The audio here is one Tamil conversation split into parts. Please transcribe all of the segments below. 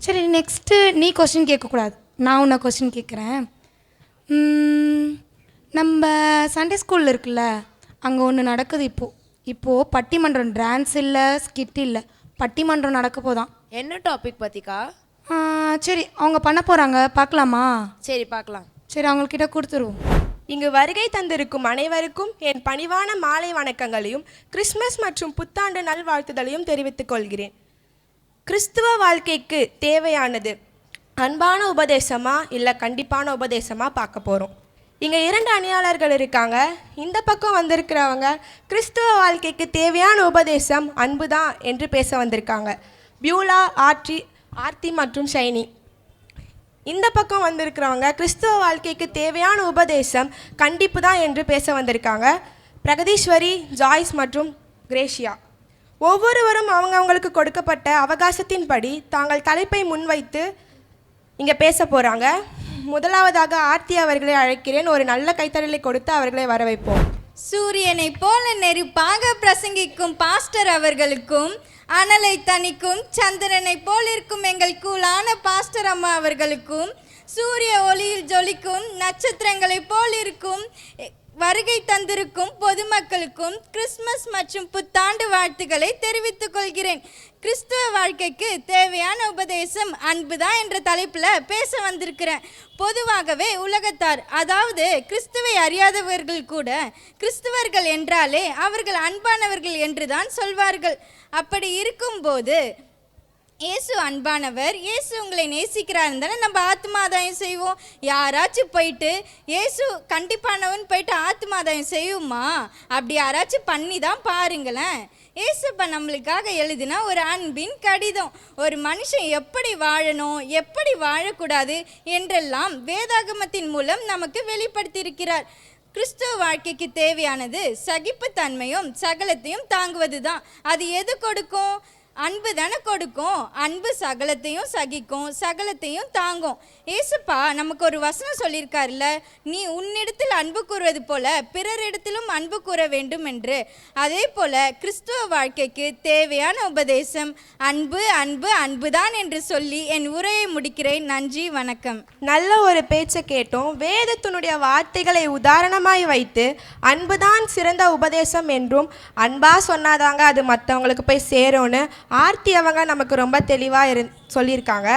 சரி, நெக்ஸ்ட்டு நீ கொஸ்டின் கேட்கக்கூடாது, நான் உன்னை கொஸ்டின் கேட்குறேன். நம்ம சண்டே ஸ்கூலில் இருக்குல்ல, அங்கே ஒன்று நடக்குது. இப்போது பட்டிமன்றம், டான்ஸ் இல்லை, ஸ்கிட் இல்லை, பட்டிமன்றம் நடக்க போதான். என்ன டாபிக் பற்றிக்கா? சரி, அவங்க பண்ண போகிறாங்க, பார்க்கலாமா? சரி, பார்க்கலாம். சரி, அவங்கக்கிட்ட கொடுத்துருவோம். இங்கு வருகை தந்திருக்கும் அனைவருக்கும் என் பணிவான மாலை வணக்கங்களையும் கிறிஸ்மஸ் மற்றும் புத்தாண்டு நல்வாழ்த்துதலையும் தெரிவித்துக் கொள்கிறேன். கிறிஸ்துவ வாழ்க்கைக்கு தேவையானது அன்பான உபதேசமா இல்லை கண்டிப்பான உபதேசமா பார்க்க போகிறோம். இங்கே 2 அணியாளர்கள் இருக்காங்க. இந்த பக்கம் வந்திருக்கிறவங்க கிறிஸ்துவ வாழ்க்கைக்கு தேவையான உபதேசம் அன்பு தான் என்று பேச வந்திருக்காங்க. பியூலா, ஆர்த்தி மற்றும் ஷைனி. இந்த பக்கம் வந்திருக்கிறவங்க கிறிஸ்துவ வாழ்க்கைக்கு தேவையான உபதேசம் கண்டிப்பு தான் என்று பேச வந்திருக்காங்க. பிரகதீஸ்வரி, ஜாய்ஸ் மற்றும் கிரேஷியா. ஒவ்வொருவரும் அவங்களுக்கு கொடுக்கப்பட்ட அவகாசத்தின்படி தாங்கள் தலைப்பை முன்வைத்து இங்கே பேச போகிறாங்க. முதலாவதாக ஆர்த்தி அவர்களை அழைக்கிறேன். ஒரு நல்ல கைத்தறலை கொடுத்து அவர்களை வரவைப்போம். சூரியனை போல நெருப்பாக பிரசங்கிக்கும் பாஸ்டர் அவர்களுக்கும், அனலை தணிக்கும் சந்திரனை போலிருக்கும் எங்கள் கூலான பாஸ்டர் அம்மா அவர்களுக்கும், சூரிய ஒளியில் ஜொலிக்கும் நட்சத்திரங்களை போலிருக்கும் வருகை தந்திருக்கும் பொதுமக்களுக்கும் கிறிஸ்மஸ் மற்றும் புத்தாண்டு வாழ்த்துக்களை தெரிவித்துக் கொள்கிறேன். கிறிஸ்துவ வாழ்க்கைக்கு தேவையான உபதேசம் அன்புதான் என்ற தலைப்பில் பேச வந்திருக்கிறேன். பொதுவாகவே உலகத்தார், அதாவது கிறிஸ்துவை அறியாதவர்கள் கூட கிறிஸ்துவர்கள் என்றாலே அவர்கள் அன்பானவர்கள் என்றுதான் சொல்வார்கள். அப்படி இருக்கும்போது இயேசு அன்பானவர், இயேசு உங்களை நேசிக்கிறாருன்னு தானே நம்ம ஆத்மாதாயம் செய்வோம். யாராச்சும் போயிட்டு இயேசு கண்டிப்பானவன் போயிட்டு ஆத்மாதாயம் செய்வோமா? அப்படி யாராச்சும் பண்ணி தான் பாருங்களேன். இயேசுப்பா நம்மளுக்காக எழுதினா ஒரு அன்பின் கடிதம். ஒரு மனுஷன் எப்படி வாழணும், எப்படி வாழக்கூடாது என்றெல்லாம் வேதாகமத்தின் மூலம் நமக்கு வெளிப்படுத்தியிருக்கிறார். கிறிஸ்துவ வாழ்க்கைக்கு தேவையானது சகிப்புத்தன்மையும் சகலத்தையும் தாங்குவது தான். அது எது கொடுக்கும்? அன்பு தானே கொடுக்கும். அன்பு சகலத்தையும் சகிக்கும், சகலத்தையும் தாங்கும். ஏசுப்பா நமக்கு ஒரு வசனம் சொல்லியிருக்காருல்ல, நீ உன்னிடத்தில் அன்பு கூறுவது போல பிறரிடத்திலும் அன்பு கூற வேண்டும் என்று. அதே போல கிறிஸ்துவ வாழ்க்கைக்கு தேவையான உபதேசம் அன்பு, அன்பு, அன்புதான் என்று சொல்லி என் உரையை முடிக்கிறேன். நன்றி, வணக்கம். நல்ல ஒரு பேச்சை கேட்டோம். வேதத்தினுடைய வார்த்தைகளை உதாரணமாய் வைத்து அன்புதான் சிறந்த உபதேசம் என்றும், அன்பா சொன்னாதாங்க அது மற்றவங்களுக்கு போய் சேரும்னு ஆர்த்தி அவங்க நமக்கு ரொம்ப தெளிவாக சொல்லியிருக்காங்க.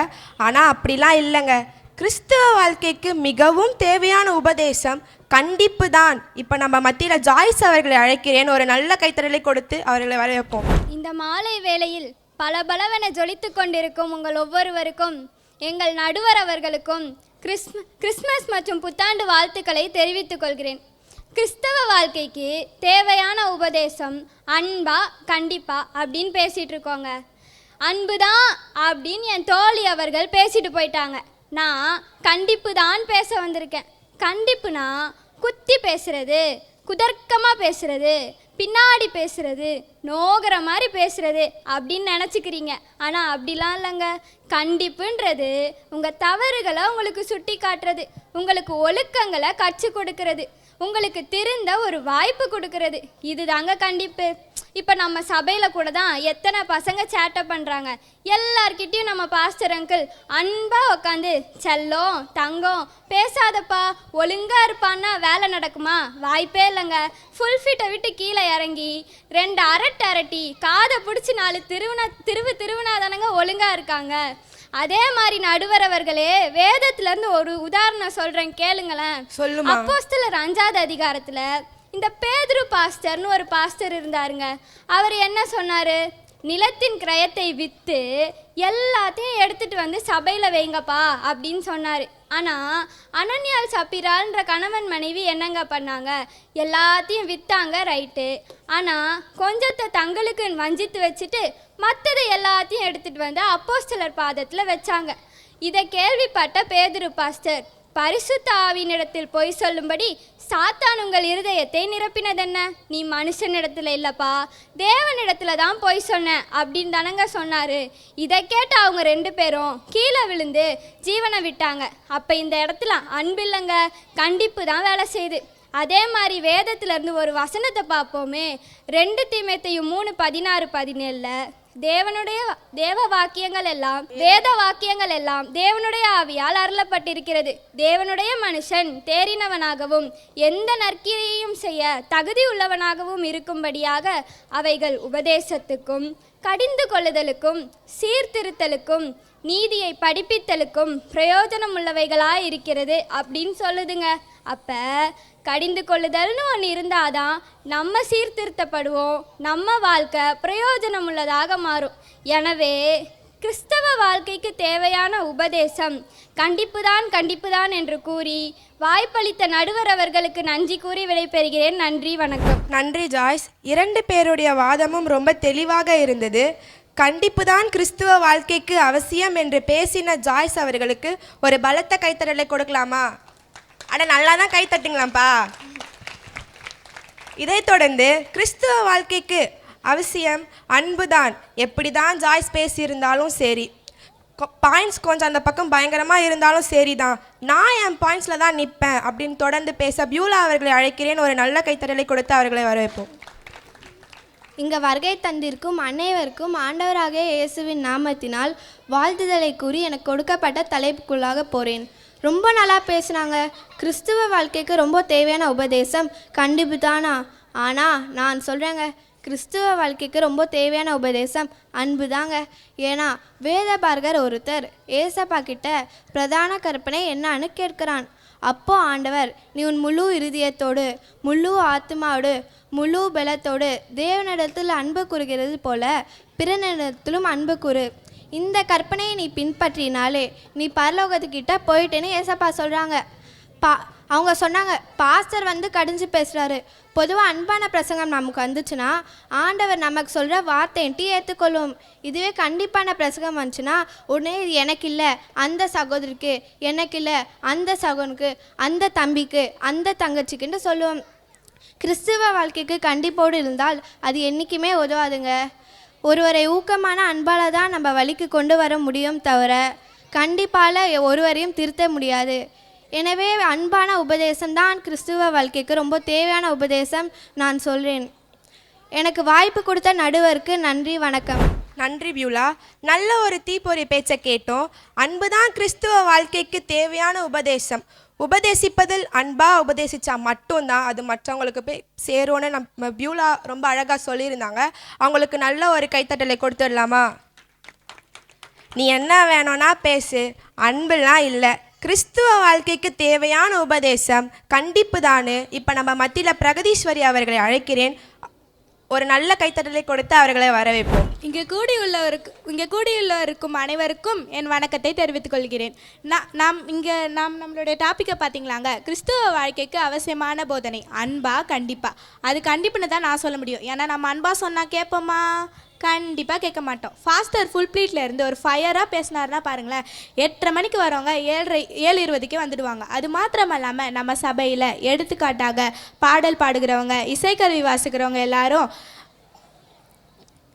ஆனால் அப்படிலாம் இல்லைங்க. கிறிஸ்துவ வாழ்க்கைக்கு மிகவும் தேவையான உபதேசம் கண்டிப்பு தான். இப்போ நம்ம மத்தியில் ஜாய்ஸ் அவர்களை அழைக்கிறேன். ஒரு நல்ல கைத்தறலை கொடுத்து அவர்களை வரவேற்போம். இந்த மாலை வேளையில் பலபலவென ஜொலித்து கொண்டிருக்கும் உங்கள் ஒவ்வொருவருக்கும், எங்கள் நடுவர் அவர்களுக்கும் கிறிஸ்மஸ் மற்றும் புத்தாண்டு வாழ்த்துக்களை தெரிவித்துக் கொள்கிறேன். கிறிஸ்தவ வாழ்க்கைக்கு தேவையான உபதேசம் அன்பா கண்டிப்பா அப்படின்னு பேசிகிட்டு இருக்கோங்க. அன்பு தான் அப்படின்னு என் தோழி அவர்கள் பேசிட்டு போயிட்டாங்க. நான் கண்டிப்பு தான் பேச வந்திருக்கேன். கண்டிப்புனா குத்தி பேசுறது, குதர்க்கமாக பேசுறது, பின்னாடி பேசுறது, நோகிற மாதிரி பேசுறது அப்படின்னு நினச்சிக்கிறீங்க. ஆனால் அப்படிலாம் இல்லைங்க. கண்டிப்புன்றது உங்கள் தவறுகளை உங்களுக்கு சுட்டி காட்டுறது, உங்களுக்கு ஒழுக்கங்களை கற்றுக் கொடுக்கறது, உங்களுக்கு திருந்த ஒரு வாய்ப்பு கொடுக்கறது. இது தாங்க கண்டிப்பு. இப்போ நம்ம சபையில் கூட தான் எத்தனை பசங்க சேட்டை பண்ணுறாங்க. எல்லார்கிட்டையும் நம்ம பாஸ்டர் அங்கிள் அன்பாக உட்காந்து செல்லம் தங்கம் பேசாதப்பா ஒழுங்காக இருப்பான்னா வேலை நடக்குமா? வாய்ப்பே இல்லைங்க. ஃபுல் ஃபிட்டை விட்டு கீழே இறங்கி 2 அரட்டி காதை பிடிச்சி 4 திருவினாதானங்க ஒழுங்காக இருக்காங்க. அதே மாதிரி நடுவரவர்களே, வேதத்திலேருந்து ஒரு உதாரணம் சொல்கிறேன் கேளுங்களேன். அப்போஸ்தலர் 5ஆவது அதிகாரத்தில் இந்த பேதுரு பாஸ்டர்னு ஒரு பாஸ்டர் இருந்தாருங்க. அவர் என்ன சொன்னார்? நிலத்தின் கிரயத்தை விற்று எல்லாத்தையும் எடுத்துகிட்டு வந்து சபையில் வைங்கப்பா அப்படின்னு சொன்னார். ஆனால் அனன்யால் சப்பிரால்ன்ற கணவன் மனைவி என்னங்க பண்ணாங்க? எல்லாத்தையும் விற்றாங்க, ரைட்டு. ஆனால் கொஞ்சத்தை தங்களுக்கு வஞ்சித்து வச்சுட்டு மற்றதை எல்லாத்தையும் எடுத்துகிட்டு வந்து அப்போஸ்தலர் பாதத்தில் வச்சாங்க. இதை கேள்விப்பட்ட பேதுரு பாஸ்டர், பரிசுத்த ஆவியினிடத்தில் பொய் சொல்லும்படி சாத்தான் உங்கள் இருதயத்தை நிரப்பினதென்ன? நீ மனுஷனிடத்துல இல்லைப்பா, தேவனிடத்துல தான் பொய் சொன்ன அப்படின்னு தானங்க சொன்னார். இதை கேட்டு அவங்க 2 பேரும் கீழே விழுந்து ஜீவனை விட்டாங்க. அப்போ இந்த இடத்துல அன்பு இல்லைங்க, கண்டிப்பு தான் வேலை செய்யுது. அதே மாதிரி வேதத்திலேருந்து ஒரு வசனத்தை பார்ப்போமே. 2 தீமோத்தேயு 3:16-17 தேவ வாக்கியங்கள் எல்லாம் வேத வாக்கியங்கள் எல்லாம் தேவனுடைய ஆவியால் அருளப்பட்டிருக்கிறது. தேவனுடைய மனுஷன் தேறினவனாகவும் எந்த நற்கிரியையும் செய்ய தகுதி உள்ளவனாகவும் இருக்கும்படியாக அவைகள் உபதேசத்துக்கும் கடிந்து கொள்ளுதலுக்கும் சீர்திருத்தலுக்கும் நீதியை படிப்பித்தலுக்கும் பிரயோஜனம் உள்ளவைகளாக இருக்கிறது அப்படின்னு சொல்லுதுங்க. அப்போ கடிந்து கொள்ளுதல்னு ஒன்று இருந்தாதான் நம்ம சீர்திருத்தப்படுவோம், நம்ம வாழ்க்கை பிரயோஜனம் உள்ளதாக மாறும். எனவே கிறிஸ்தவ வாழ்க்கைக்கு தேவையான உபதேசம் கண்டிப்புதான் என்று கூறி வாய்ப்பளித்த நடுவர் அவர்களுக்கு நன்றி கூறி விடைபெறுகிறேன். நன்றி, வணக்கம். நன்றி ஜாய்ஸ். 2 பேருடைய வாதமும் ரொம்ப தெளிவாக இருந்தது. கண்டிப்புதான் கிறிஸ்துவ வாழ்க்கைக்கு அவசியம் என்று பேசின ஜாய்ஸ் அவர்களுக்கு ஒரு பலத்த கைத்தட்டலை கொடுக்கலாமா? அட நல்லா தான் கை தட்டுங்களாம்ப்பா. இதைத் தொடர்ந்து கிறிஸ்துவ வாழ்க்கைக்கு அவசியம் அன்புதான். எப்படி தான் ஜாய்ஸ் பேசியிருந்தாலும் சரி, பாயிண்ட்ஸ் கொஞ்சம் அந்த பக்கம் பயங்கரமாக இருந்தாலும் சரி தான், நான் என் பாயிண்ட்ஸில் தான் நிற்பேன் அப்படின்னு தொடர்ந்து பேச பியூலா அவர்களை அழைக்கிறேன். ஒரு நல்ல கைத்தட்டலை கொடுத்து அவர்களை வரவேற்போம். இங்கே வருகை தந்திருக்கும் அனைவருக்கும் ஆண்டவராகிய இயேசுவின் நாமத்தினால் வாழ்த்துதலை கூறி எனக்கு கொடுக்கப்பட்ட தலைப்புக்குள்ளாக போகிறேன். ரொம்ப நல்லா பேசுனாங்க. கிறிஸ்துவ வாழ்க்கைக்கு ரொம்ப தேவையான உபதேசம் கண்டிப்பு தானா? ஆனால் நான் சொல்கிறேங்க, கிறிஸ்துவ வாழ்க்கைக்கு ரொம்ப தேவையான உபதேசம் அன்பு தாங்க. ஏன்னா வேதபாரகர் ஒருத்தர் ஏசப்பா கிட்ட பிரதான கற்பனை என்னன்னு கேட்கிறான். அப்போ ஆண்டவர், நீ உன் முழு இருதயத்தோடு முழு ஆத்மாவோடு முழு பலத்தோடு தேவனிடத்தில் அன்பு கூறுகிறது போல பிறனிடத்திலும் அன்பு கூறு. இந்த கற்பனையை நீ பின்பற்றினாலே நீ பரலோகத்துக்கிட்ட போயிட்டேன்னு ஏசப்பா சொல்கிறாங்க. அவங்க சொன்னாங்க, பாஸ்டர் கடிஞ்சு பேசுகிறாரு. பொதுவாக அன்பான பிரசங்கம் நமக்கு வந்துச்சுன்னா ஆண்டவர் நமக்கு சொல்கிற வார்த்தைன்ட்டு ஏற்றுக்கொள்வோம். இதுவே கண்டிப்பான பிரசங்கம் வந்துச்சுன்னா உடனே இது எனக்கு இல்லை அந்த சகோதரிக்கு, எனக்கு இல்லை அந்த சகோனுக்கு, அந்த தம்பிக்கு, அந்த தங்கச்சிக்குன்ட்டு சொல்லுவோம். கிறிஸ்துவ வாழ்க்கைக்கு கண்டிப்போடு இருந்தால் அது என்றைக்குமே உதவாதுங்க. ஒருவரை ஊக்கமான அன்பால் தான் நம்ம வழிக்கு கொண்டு வர முடியும் தவிர கண்டிப்பால் ஒருவரையும் திருத்த முடியாது. எனவே அன்பான உபதேசம்தான் கிறிஸ்துவ வாழ்க்கைக்கு ரொம்ப தேவையான உபதேசம் நான் சொல்கிறேன். எனக்கு வாய்ப்பு கொடுத்த நடுவருக்கு நன்றி, வணக்கம். நன்றி பியூலா. நல்ல ஒரு தீப்பொறி பேச்சை கேட்டோம். அன்பு தான் கிறிஸ்துவ வாழ்க்கைக்கு தேவையான உபதேசம். உபதேசிப்பதில் அன்பாக உபதேசித்தா மட்டும்தான் அது மற்றவங்களுக்கு போய் சேரும்னு நம்ம பியூலா ரொம்ப அழகாக சொல்லியிருந்தாங்க. அவங்களுக்கு நல்ல ஒரு கைத்தட்டலை கொடுத்துடலாமா? நீ என்ன வேணும்னா பேசு, அன்புலாம் இல்லை. கிறிஸ்துவ வாழ்க்கைக்கு தேவையான உபதேசம் கண்டிப்பு தானு. இப்போ நம்ம மத்தியில் பிரகதீஸ்வரி அவர்களை அழைக்கிறேன். ஒரு நல்ல கைத்தட்டலை கொடுத்து அவர்களை வரவேற்போம். இங்கே கூடியுள்ளவருக்கும் அனைவருக்கும் என் வணக்கத்தை தெரிவித்துக் கொள்கிறேன். நம்மளுடைய டாப்பிக்கை பார்த்தீங்களாங்க, கிறிஸ்துவ வாழ்க்கைக்கு அவசியமான போதனை அன்பா கண்டிப்பா. அது கண்டிப்புன்னு தான் நான் சொல்ல முடியும். ஏன்னா நம்ம அன்பா சொன்னால் கேட்போமா? கண்டிப்பாக கேட்க மாட்டோம். ஃபாஸ்டர் ஃபுல் ப்ளீட்டில் இருந்து ஒரு ஃபயராக பேசினார்னா பாருங்களேன், 8:30 மணிக்கு வரவங்க 7:20 வந்துடுவாங்க. அது மாத்திரம் இல்லாமல் நம்ம சபையில் எடுத்துக்காட்டாக பாடல் பாடுகிறவங்க, இசைக்கருவி வாசிக்கிறவங்க எல்லாரும்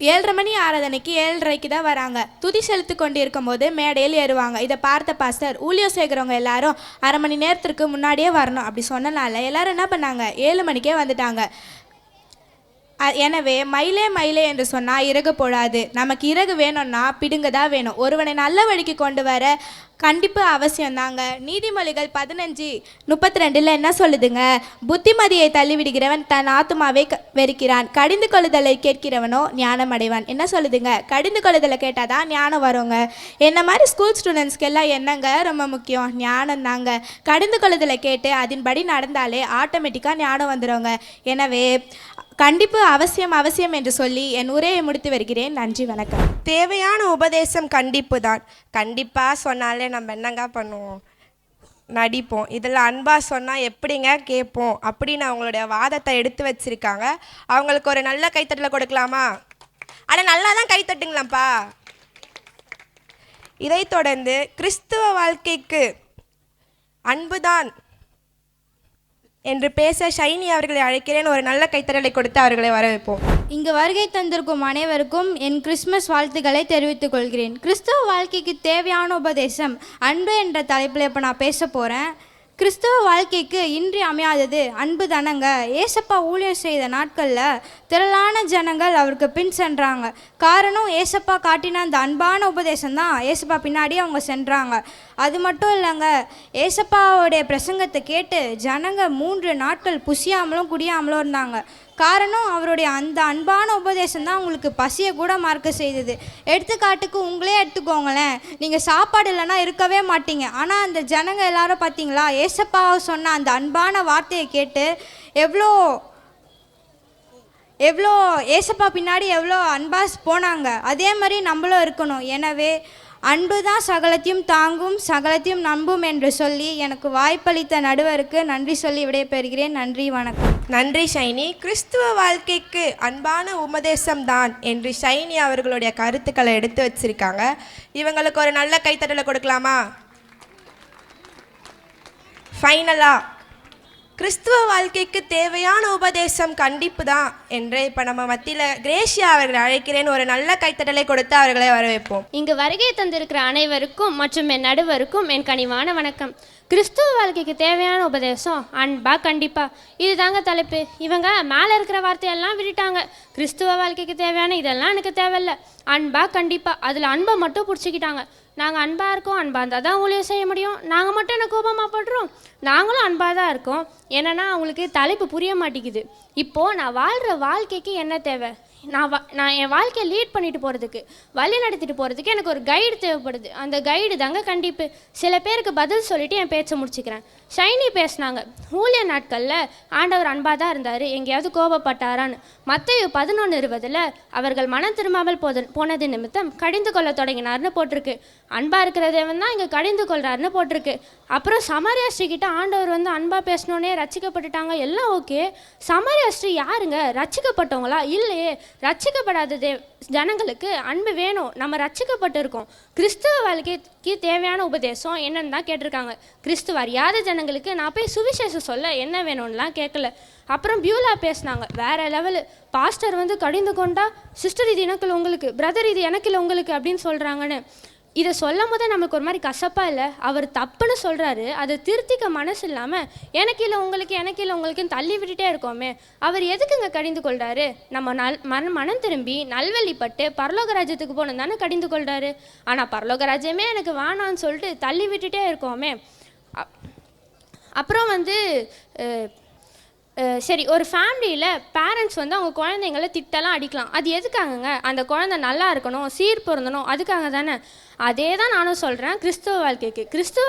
7:30 மணி ஆராதனைக்கு 7:30 தான் வராங்க. துதி செலுத்தி கொண்டு இருக்கும்போது மேடையில் ஏறுவாங்க. இதை பார்த்த பாஸ்டர் ஊழியம் செய்கிறவங்க எல்லாரும் 1/2 மணி நேரத்திற்கு முன்னாடியே வரணும் அப்படி சொன்னனால எல்லாரும் என்ன பண்ணாங்க, 7 மணிக்கே வந்துட்டாங்க. எனவே மயிலே என்று சொன்னால் இறகு போடாது. நமக்கு இறகு வேணும்னா பிடுங்க தான் வேணும். ஒருவனை நல்ல வழிக்கு கொண்டு வர கண்டிப்பு அவசியம்தாங்க. நீதிமொழிகள் 15:32 என்ன சொல்லுதுங்க? புத்திமதியை தள்ளிவிடுகிறவன் தன் ஆத்துமாவை வெறுக்கிறான், கடிந்து கொள்ளுதலை கேட்கிறவனோ ஞானம் அடைவான். என்ன சொல்லுதுங்க? கடிந்து கொள்ளுதலை கேட்டால் தான் ஞானம் வருங்க. என்ன மாதிரி ஸ்கூல் ஸ்டூடெண்ட்ஸ்க்கு எல்லாம் என்னங்க ரொம்ப முக்கியம்? ஞானம் தாங்க. கடிந்து கொள்ளுதலை கேட்டு அதன்படி நடந்தாலே ஆட்டோமேட்டிக்காக ஞானம் வந்துடுங்க. எனவே கண்டிப்பு அவசியம் என்று சொல்லி என் உரையை முடித்து வருகிறேன். நன்றி, வணக்கம். தேவையான உபதேசம் கண்டிப்பு தான். கண்டிப்பாக சொன்னாலே நம்ம என்னங்க பண்ணுவோம்? நடிப்போம். இதில் அன்பாக சொன்னால் எப்படிங்க கேட்போம் அப்படின்னு அவங்களுடைய வாதத்தை எடுத்து வச்சுருக்காங்க. அவங்களுக்கு ஒரு நல்ல கைத்தட்டலை கொடுக்கலாமா? ஆனால் நல்லா தான் கைத்தட்டுங்களாம்ப்பா. இதைத் தொடர்ந்து கிறிஸ்துவ வாழ்க்கைக்கு அன்புதான் என்று பேச ஷைனி அவர்களை அழைக்கிறேன். ஒரு நல்ல கைத்தட்டலை கொடுத்து அவர்களை வரவேற்போம். இங்கு வருகை தந்திருக்கும் அனைவருக்கும் என் கிறிஸ்மஸ் வாழ்த்துக்களை தெரிவித்துக் கொள்கிறேன். கிறிஸ்துவ வாழ்க்கைக்கு தேவையான உபதேசம் அன்பு என்ற தலைப்பில் இப்போ நான் பேச போகிறேன். கிறிஸ்துவ வாழ்க்கைக்கு இன்றி அமையாதது அன்பு தானங்க. ஏசப்பா ஊழியம் செய்த நாட்களில் திரளான ஜனங்கள் அவருக்கு பின் சென்றாங்க. காரணம் ஏசப்பா காட்டின அந்த அன்பான உபதேசம் தான் ஏசப்பா பின்னாடி அவங்க சென்றாங்க. அது மட்டும் இல்லைங்க, ஏசப்பாவுடைய பிரசங்கத்தை கேட்டு ஜனங்க 3 நாட்கள் புசியாமலும் குடியாமலும் இருந்தாங்க. காரணம் அவருடைய அந்த அன்பான உபதேசம் தான் உங்களுக்கு பசியை கூட மறக்க செய்தது. எடுத்துக்காட்டுக்கு உங்களே எடுத்துக்கோங்களேன், நீங்கள் சாப்பாடு இல்லைன்னா இருக்கவே மாட்டீங்க. ஆனால் அந்த ஜனங்க எல்லாரும் பார்த்தீங்களா, ஏசப்பாவை சொன்ன அந்த அன்பான வார்த்தையை கேட்டு எவ்வளோ ஏசப்பா பின்னாடி எவ்வளோ அன்பாஸ் போனாங்க. அதே மாதிரி நம்மளும் இருக்கணும். எனவே அன்பு தான் சகலத்தையும் தாங்கும், சகலத்தையும் நம்பும் என்று சொல்லி எனக்கு வாய்ப்பளித்த நடுவருக்கு நன்றி சொல்லி விடைபெறுகிறேன். நன்றி, வணக்கம். நன்றி ஷைனி. கிறிஸ்துவ வாழ்க்கைக்கு அன்பான உபதேசம் தான் என்று ஷைனி அவர்களுடைய கருத்துக்களை எடுத்து வச்சிருக்காங்க. இவங்களுக்கு ஒரு நல்ல கைத்தட்டலை கொடுக்கலாமா? ஃபைனலாக கிறிஸ்துவ வாழ்க்கைக்கு தேவையான உபதேசம் கண்டிப்பு தான் என்று இப்போ நம்ம மத்தியில் கிரேஷியா அவர்களை அழைக்கிறேன். ஒரு நல்ல கைத்தட்டலை கொடுத்து அவர்களை வரவேற்போம். இங்கு வருகை தந்திருக்கிற அனைவருக்கும் மற்றும் என் நடுவருக்கும் என் கனிவான வணக்கம். கிறிஸ்துவ வாழ்க்கைக்கு தேவையான உபதேசம் அன்பா கண்டிப்பா, இதுதாங்க தலைப்பு. இவங்க மேலே இருக்கிற வார்த்தையெல்லாம் விட்டுட்டாங்க. கிறிஸ்துவ வாழ்க்கைக்கு தேவையான இதெல்லாம் எனக்கு தேவையில்லை, அன்பா கண்டிப்பா, அதில் அன்பை மட்டும் பிடிச்சிக்கிட்டாங்க. நாங்கள் அன்பாக இருக்கோம், அன்பாக இருந்தால் தான் ஊழியம் செய்ய முடியும். நாங்கள் மட்டும் என்ன கோபமாக படுறோம்? நாங்களும் அன்பாக தான் இருக்கோம். என்னென்னா அவங்களுக்கு தலைப்பு புரிய மாட்டேங்குது. இப்போது நான் வாழ்கிற வாழ்க்கைக்கு என்ன தேவை? நான் என் வாழ்க்கையை லீட் பண்ணிட்டு போகிறதுக்கு, வழி நடத்திட்டு போகிறதுக்கு எனக்கு ஒரு கைடு தேவைப்படுது. அந்த கைடு தாங்க கண்டிப்பு. சில பேருக்கு பதில் சொல்லிவிட்டு என் பேச்சை முடிச்சுக்கிறேன். ஷைனி பேசினாங்க, ஊழிய நாட்களில் ஆண்டவர் அன்பாக தான் இருந்தார், எங்கேயாவது கோபப்பட்டாரான்னு. மத்தேயு 11:20 அவர்கள் மனம் திரும்பாமல் போனது நிமித்தம் கடிந்து கொள்ள தொடங்கினார்னு போட்டிருக்கு. அன்பாக இருக்கிற தேவன் தான் இங்கே கடிந்து கொள்றாருன்னு போட்டிருக்கு. அப்புறம் சமாரியா ஸ்ரீகிட்ட ஆண்டவர் வந்து அன்பாக பேசினோன்னே ரட்சிக்கப்பட்டுட்டாங்க, எல்லாம் ஓகே. சமாரியா ஸ்ரீ யாருங்க? ரட்சிக்கப்பட்டவங்களா? இல்லையே. ரட்சிக்கப்படாத ஜனங்களுக்கு அன்பு வேணும். நம்ம ரட்சிக்கப்பட்டு இருக்கோம். கிறிஸ்துவ வாழ்க்கைக்கு தேவையான உபதேசம் என்னன்னு தான் கேட்டிருக்காங்க. கிறிஸ்துவ அறியாத ஜனங்களுக்கு நான் போய் சுவிசேஷம் சொல்ல என்ன வேணும்லாம் கேட்கல. அப்புறம் பியூலா பேசினாங்க, வேற லெவலு. பாஸ்டர் வந்து கடிந்து கொண்டா, சிஸ்டர் இது எனக்கு இல்லை உங்களுக்கு, பிரதர் இது எனக்கு இல்லை உங்களுக்கு அப்படின்னு சொல்கிறாங்கன்னு. இதை சொல்லும் போது நமக்கு ஒரு மாதிரி கசப்பாக இல்லை? அவர் தப்புன்னு சொல்கிறாரு, அதை திருத்திக்க மனசு இல்லாமல் எனக்கு இல்லை உங்களுக்கு, எனக்கு இல்லை உங்களுக்குன்னு தள்ளி விட்டுட்டே இருக்கோமே. அவர் எதுக்குங்க கடிந்து கொள்கிறாரு? நம்ம மனம் திரும்பி நல்வழிப்பட்டு பரலோக ராஜ்யத்துக்கு போகணும் தானே கடிந்து கொள்கிறாரு. ஆனால் பரலோக ராஜ்யமே எனக்கு வேணான்னு சொல்லிட்டு தள்ளி விட்டுட்டே இருக்கோமே. அப்புறம் வந்து சரி, ஒரு ஃபேமிலியில் பேரண்ட்ஸ் வந்து அவங்க குழந்தைங்களை திட்டலாம் அடிக்கலாம். அது எதுக்காகங்க? அந்த குழந்தை நல்லா இருக்கணும், சீர் பொருந்தணும், அதுக்காக தானே. அதே தான் நானும் சொல்கிறேன். கிறிஸ்துவ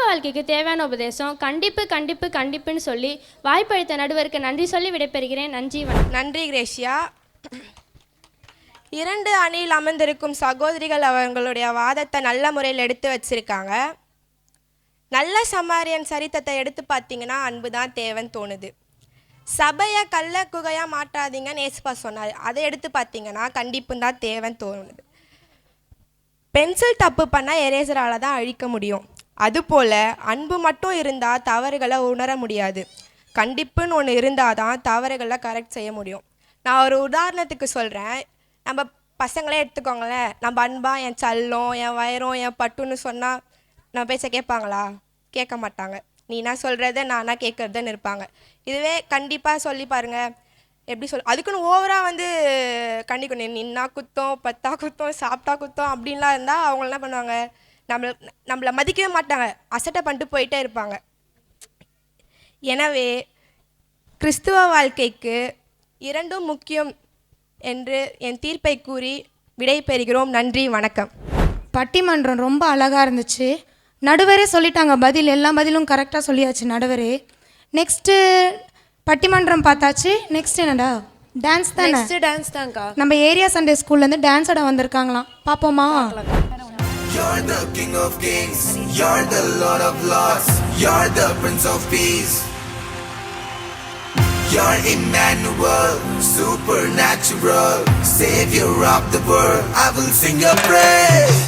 வாழ்க்கைக்கு தேவையான உபதேசம் கண்டிப்பு கண்டிப்பு கண்டிப்புன்னு சொல்லி வாய்ப்பளித்த நடுவருக்கு நன்றி சொல்லி விடைபெறுகிறேன். நன்றி, வணக்கம். நன்றி கிரேஷியா. 2 அணியில் அமர்ந்திருக்கும் சகோதரிகள் அவங்களுடைய வாதத்தை நல்ல முறையில் எடுத்து வச்சிருக்காங்க. நல்ல சமாரியன் சரித்திரத்தை எடுத்து பார்த்தீங்கன்னா அன்பு தான் தேவைன்னு தோணுது. சபையை கள்ள குகையாக மாட்டாதீங்கன்னு ஏசப்பா சொன்னார். அதை எடுத்து பார்த்தீங்கன்னா கண்டிப்பு தான் தேவைன்னு தோணுது. பென்சில் தப்பு பண்ணால் எரேசரால் தான் அழிக்க முடியும். அதுபோல் அன்பு மட்டும் இருந்தால் தவறுகளை உணர முடியாது. கண்டிப்புன்னு ஒன்று இருந்தால் தான் தவறுகளை கரெக்ட் செய்ய முடியும். நான் ஒரு உதாரணத்துக்கு சொல்கிறேன். நம்ம பசங்களே எடுத்துக்கோங்களேன். நம்ம அன்பா என் சல்லம், என் வயரம், என் பட்டுன்னு சொன்னால் நம்ம பேச்ச கேட்பாங்களா? கேட்க மாட்டாங்க. நீனா சொல்கிறத நானா கேட்குறதுன்னு இருப்பாங்க. இதுவே கண்டிப்பாக சொல்லி பாருங்கள், எப்படி அதுக்குன்னு ஓவராக வந்து கண்டிக்கணும். நின்னா குத்தம், பத்தா குத்தம், சாப்பிட்டா குத்தம் அப்படின்லாம் இருந்தால் அவங்க என்ன பண்ணுவாங்க? நம்மளை மதிக்கவே மாட்டாங்க, அசட்டை பண்ணிட்டு போயிட்டே இருப்பாங்க. எனவே கிறிஸ்துவ வாழ்க்கைக்கு 2ம் முக்கியம் என்று என் தீர்ப்பை கூறி விடை பெறுகிறோம். நன்றி, வணக்கம். பட்டிமன்றம் ரொம்ப அழகாக இருந்துச்சு. நடுவரே சொல்லிட்டாங்க பதில், எல்லா பதிலும் கரெக்டாக சொல்லியாச்சு நடுவரே. நெக்ஸ்ட்டு பட்டிமன்றம் பார்த்தாச்சு. நெக்ஸ்ட் என்னடா? டான்ஸ் தானே? டான்ஸ் தான்க்கா. நம்ம ஏரியா சண்டே ஸ்கூல்லேருந்து டான்ஸ் ஆட வந்திருக்காங்களாம், பார்ப்போமா? You're the King of Kings, you're the Lord of Lords, you're the Prince of Peace. You're Emmanuel, supernatural, Savior of the world. I will sing your praise.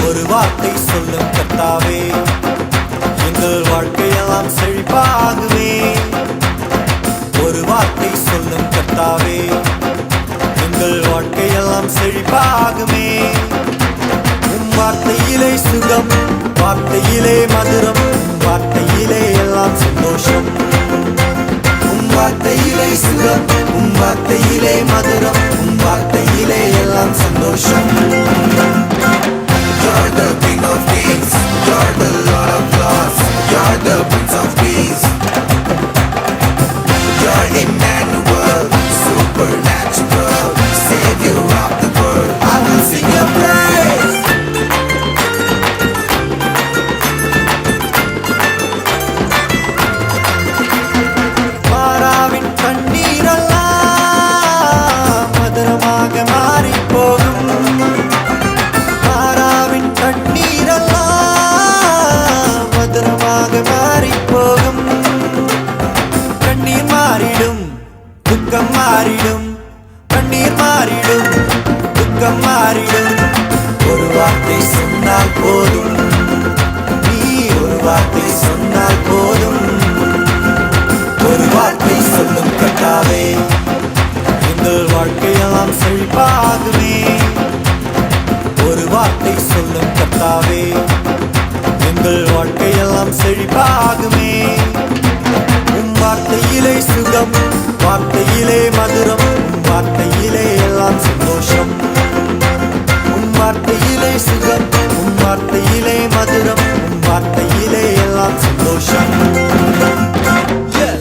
ஒரு வார்த்தை சொல்லும் கர்த்தாவே, எங்கள் எங்கள் வாழ்க்கையெல்லாம் செழிப்பாகுமே. ஒரு வார்த்தை சொல்லும் கர்த்தாவே, எங்கள் வாழ்க்கையெல்லாம் செழிப்பாகுமே. உம் வார்த்தையிலே சுகம், வார்த்தையிலே மதுரம், வார்த்தையிலே எல்லாம் சந்தோஷம். உம் வார்த்தையிலே சுகம், உம் வார்த்தையிலே மதுரம், உம் வார்த்தையிலே எல்லாம் சந்தோஷம். You're the King of Kings, you're the Lord of Lords, you're the Prince of Peace. You're Emmanuel, supernatural, Savior of the world. I will sing your praise. மாறாவின் கண்ணீரெல்லாம் மதுரமாக மாறிப் போகும். மாறாவின் கண்ணீரெல்லாம் மதுரமாக மாறிப் போகும். கண்ணீர் மாறிடும், துக்கம் மாறிடும். கண்ணீர் மாறிடும், துக்கம் மாறிடும். ஒரு வார்த்தை சொன்னால் போதும், நீ ஒரு வார்த்தை சொன்னால் போதும். ஒரு வார்த்தை சொல்லும் கர்த்தாவே, எங்கள் வாழ்க்கையெல்லாம் செழிப்பாகுமே. ஒரு வார்த்தை சொல்லும் கர்த்தாவே, எங்கள் வாழ்க்கையெல்லாம் செழிப்பாகுமே. உம் வார்த்தையிலே சுகம், வார்த்தையிலே மதுரம், உம் வார்த்தையிலே எல்லாம் சந்தோஷம். உம் வார்த்தையிலே சுகம், உம் வார்த்தையிலே மதுரம், உம் வார்த்தையிலே எல்லாம் சந்தோஷம். Yeah.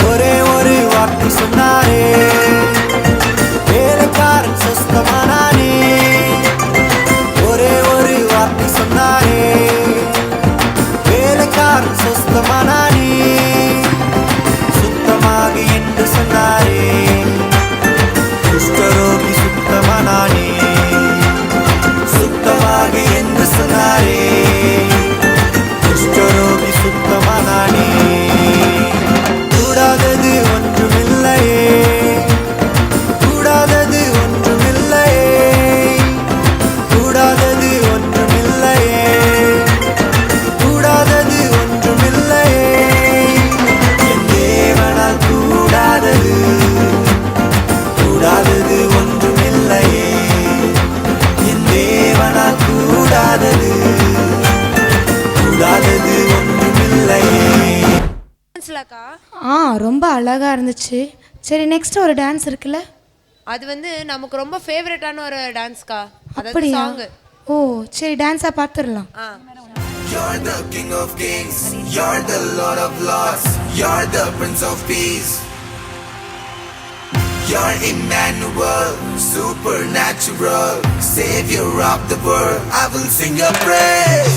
ஒரே ஒரு வார்த்தை சொன்னாரே, வேலைக்காரன் சொஸ்தமானானே. ஒரே ஒரு வார்த்தை சொன்னாரே, வேலைக்காரன் சொஸ்தமானானே. சுத்தமாக என்று சொன்னாரே, குஷ்டரோகி சுத்தமானானே. சுத்தமாக என்று சொன்னாரே, குஷ்டரோகி சுத்தமானானே. கூடாதது ஒன்றுமில்லையே, கூடாதது ஒன்றுமில்லையே, கூடாதது ஒன்றுமில்லையே, கூடாதது ஒன்றுமில்லையே. என் தேவனால் கூடாதது, கூடாதது ஒன்றுமில்லையே. என் தேவனால் கூடாதது, கூடாதது ஒன்றுமில்லையே. டான்ஸ்லக்கா ரொம்ப அழகாக இருந்துச்சு. சரி நெக்ஸ்ட் ஒரு டான்ஸ் இருக்குல்ல, அது வந்து நமக்கு ரொம்ப ஃபேவரட்டான ஒரு டான்ஸ்க்கா. அதாவது அப்படியா? சாங். ஓ சரி டான்ஸாக பார்த்துடலாம். You're the King of Kings, you're the Lord of Lords, you're the Prince of Peace. You're Emmanuel, supernatural, Savior of the world. I will sing your praise.